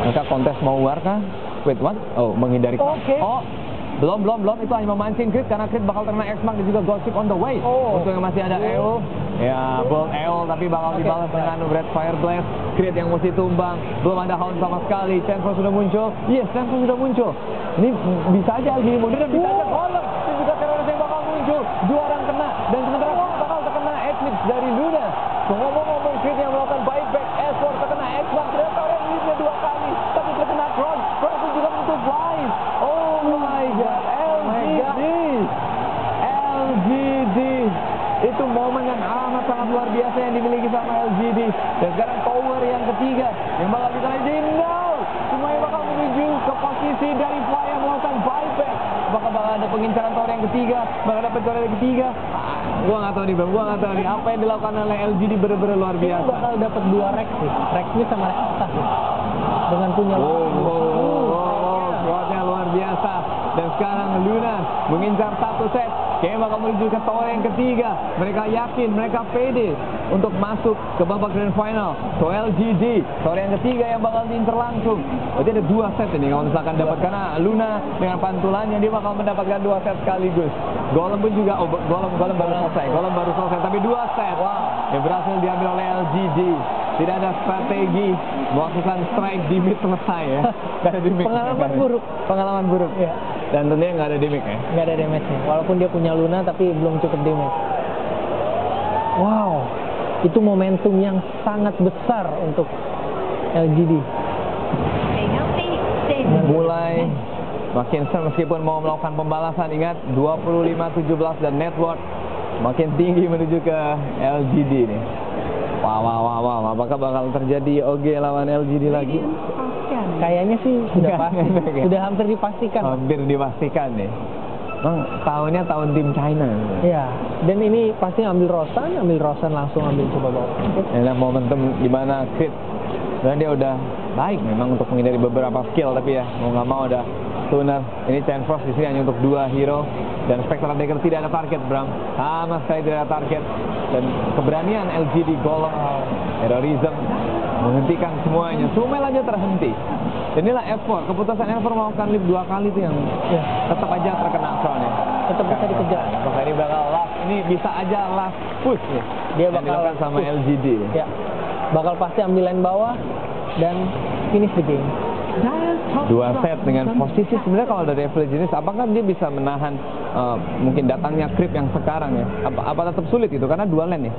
Mereka kontes mau war kah? Wait, what? Oh, menghindari.
Okay.
Oh, belum. Itu hanya memancing Creed karena Creed bakal terkena X-Mark dan juga Gossip on the way. Untuk yang masih ada EO, ya Bolt EO tapi bakal dibalas dengan Red Fire Blast. Creed yang mesti tumbang. Belum ada Hound sama sekali. Chancellor sudah muncul. Yes, Chancellor sudah muncul. Ini bisa aja LGD mundur dan bisa aja Golem. Dan juga teroris yang bakal muncul. 2 orang kena dan sementara bakal terkena Eclipse dari Luna. Ngomong-ngomong Creed yang melakukan buyback, S4 terkena X-Mark, ternyata orang leadnya 2 kali, tapi terkena Tron pun juga untuk flies. Oh my god, LGD pertahanan amat sangat luar biasa yang dimiliki sama LGD. Dan sekarang tower yang ketiga yang bakal kita lihat. No! Semuanya bakal menuju ke posisi dari Fly yang melakukan buyback. Apakah bakal ada pengincaran tower yang ketiga? Bakal ada pencoran yang ketiga? Gua nggak tahu nih Bang, gua nggak tahu nih apa yang dilakukan oleh LGD bener-bener luar biasa.
Ini bakal dapat 2 rack sih, rack ini sama rack atas ya. Dengan punya
squadnya luar biasa. Dan sekarang Luna mengincar 1 set. Kayaknya bakal menuju ke tower yang ketiga. Mereka yakin, mereka pede untuk masuk ke babak grand final. So LGD, tower yang ketiga yang bakal diincar langsung. Berarti ada 2 set ini kalau misalkan dapat, karena Luna dengan pantulannya dia bakal mendapatkan 2 set sekaligus. Golem pun juga, golem baru selesai. Golem baru selesai, tapi 2 set. Yang berhasil diambil oleh LGD. Tidak ada strategi melakukan strike di mid selesai ya. Gak ada dimik. Pengalaman buruk.
Ya.
Dan tentunya nggak ada dimik ya.
Nggak ada damage-nya. Walaupun dia punya Luna tapi belum cukup damage. Wow, itu momentum yang sangat besar untuk LGD.
Mulai makin seru meskipun mau melakukan pembalasan. Ingat 25-17 dan network makin tinggi menuju ke LGD nih. Wow. Apakah bakal terjadi OG lawan LGD lagi?
Kayaknya sih sudah pasti. Sudah hampir dipastikan.
Hampir dipastikan nih. Bang, tahunnya tahun tim China.
Iya. Dan ini pasti ambil Rosan langsung ambil coba bawa.
Ini momentum di mana Creed sebenarnya dia udah baik memang untuk menghindari beberapa skill, tapi ya mau nggak mau ada Tuner. Ini Chain Frost di sini hanya untuk 2 hero. Dan Spectral Dagger tidak ada target, Bram. Sama sekali tidak ada target. Dan keberanian LGD Golem, Heroism menghentikan semuanya. Sumel aja terhenti. Dan inilah F4. Keputusan F4 melakukan leap 2 kali itu yang tetap aja terkena soalnya.
Tetap bisa dikejar.
Maka ini bakal last. Ini bisa aja last push ya.
Dia bakal
dilakukan sama
push.
LGD.
Ya. Bakal pasti ambil lane bawah dan finish the game.
2 set dengan posisi sebenarnya kalau dari Evil jenis, apakah dia bisa menahan mungkin datangnya creep yang sekarang ya? Apa tetap sulit itu karena 2 lane ya?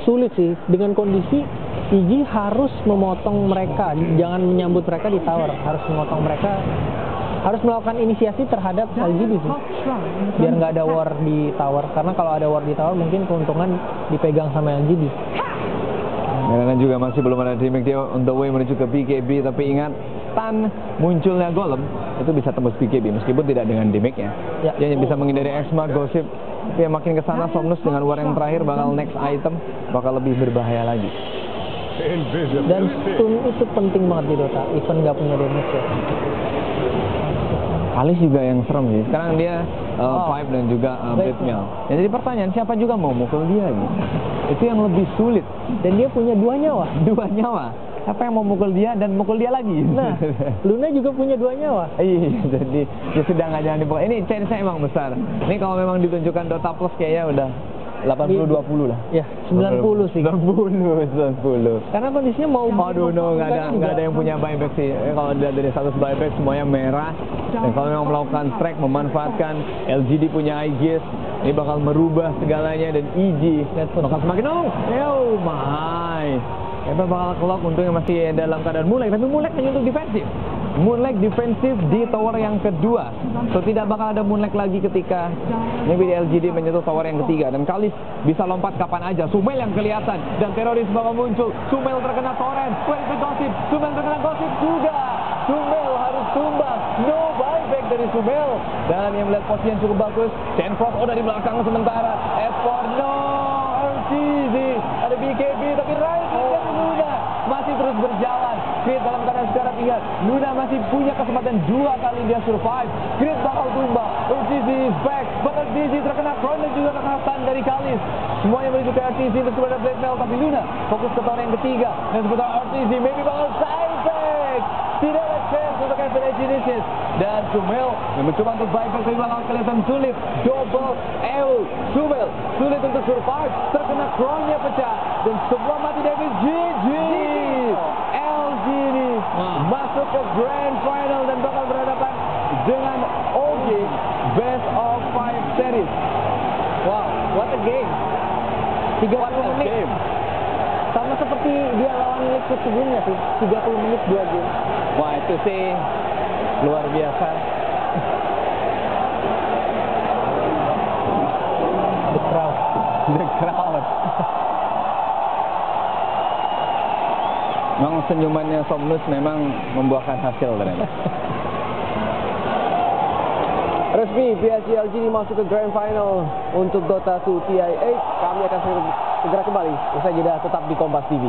Sulit sih, dengan kondisi Igi harus memotong mereka, jangan menyambut mereka di tower, harus memotong mereka, harus melakukan inisiasi terhadap LGD sih, biar nggak ada war di tower, karena kalau ada war di tower mungkin keuntungan dipegang sama LGD.
Karena juga masih belum ada damage, dia on the way menuju ke BKB, tapi ingat tan munculnya Golem itu bisa tembus BKB meskipun tidak dengan damage-nya.
Ya.
Dia hanya bisa menghindari Exma, Gossip. Tapi yang makin kesana Somnus dengan war yang terakhir bakal next item bakal lebih berbahaya lagi.
Dan stun itu penting banget di Dota, even nggak punya damage ya.
Kalis juga yang serem sih. Sekarang dia Pipe dan juga Blade-Mail. Ya, jadi pertanyaan siapa juga mau mukul dia gitu. Itu yang lebih sulit.
Dan dia punya 2 nyawa.
2 nyawa. Siapa yang mau mukul dia dan mukul dia lagi?
Nah, Luna juga punya 2 nyawa.
Iya, jadi dia sedang aja dipukul. Ini chance-nya emang besar. Ini kalau memang ditunjukkan Dota Plus kayaknya udah 80-20 lah.
Ya, 90 sih.
90.
Karena kondisinya mau
Aduh no, nggak ada yang punya buyback sih. Kalau dari status buyback semuanya merah. Dan kalau memang melakukan strike, memanfaatkan LGD punya Aegis, ini bakal merubah segalanya. Dan EG bakal semakin oh my. Kita bakal clock, untungnya masih dalam keadaan Moonlight, tapi Moonlight hanya untuk defensif. Moonlight defensif di tower yang kedua. So tidak bakal ada Moonlight lagi ketika maybe di LGD menyentuh tower yang ketiga. Dan Kalis bisa lompat kapan aja. Sumel yang kelihatan dan teroris bakal muncul. Sumel terkena torrent. Where is the Gossip? Sumel terkena Gossip juga. Sumel harus tumbang. No buyback dari Sumel. Dan yang melihat posisi yang cukup bagus, Chain Frost udah di belakang sementara. F4 no. RTZ ada BKB tapi right dan Luna masih terus berjalan. Creed dalam keadaan sekarang ingat, Luna masih punya kesempatan 2 kali dia survive. Creed bakal tumbang. RTZ is back, but RTZ terkena crown dan juga terkena stun dari Kalis. Semuanya menuju ke RTZ untuk sebenarnya Blade-Mail, tapi Luna fokus ke tower yang ketiga. Dan sebentar RTZ maybe bakal side back. Tidak ada chance untuk FNH Genesis. Dan Sumel yang mencoba untuk buyback tapi bakal kelihatan sulit. Double L. Sumel sulit untuk survive. Terkena crown-nya pecah. Dan semua mati dari GG. LGD masuk ke Grand Final dan bakal berhadapan dengan OG Best of 5 Series.
Wow, what a game. 30 menit. Sama seperti dia lawan Liquid sebelumnya sih, 30 menit 2 game.
Wah itu sih luar biasa.
The crowd.
The crowd. senyumannya Somnus memang membuahkan hasil ternyata.
Resmi PSG LGD masuk ke Grand Final untuk Dota 2 TI8. Kami akan segera kembali usai jeda, tetap di Kompas TV.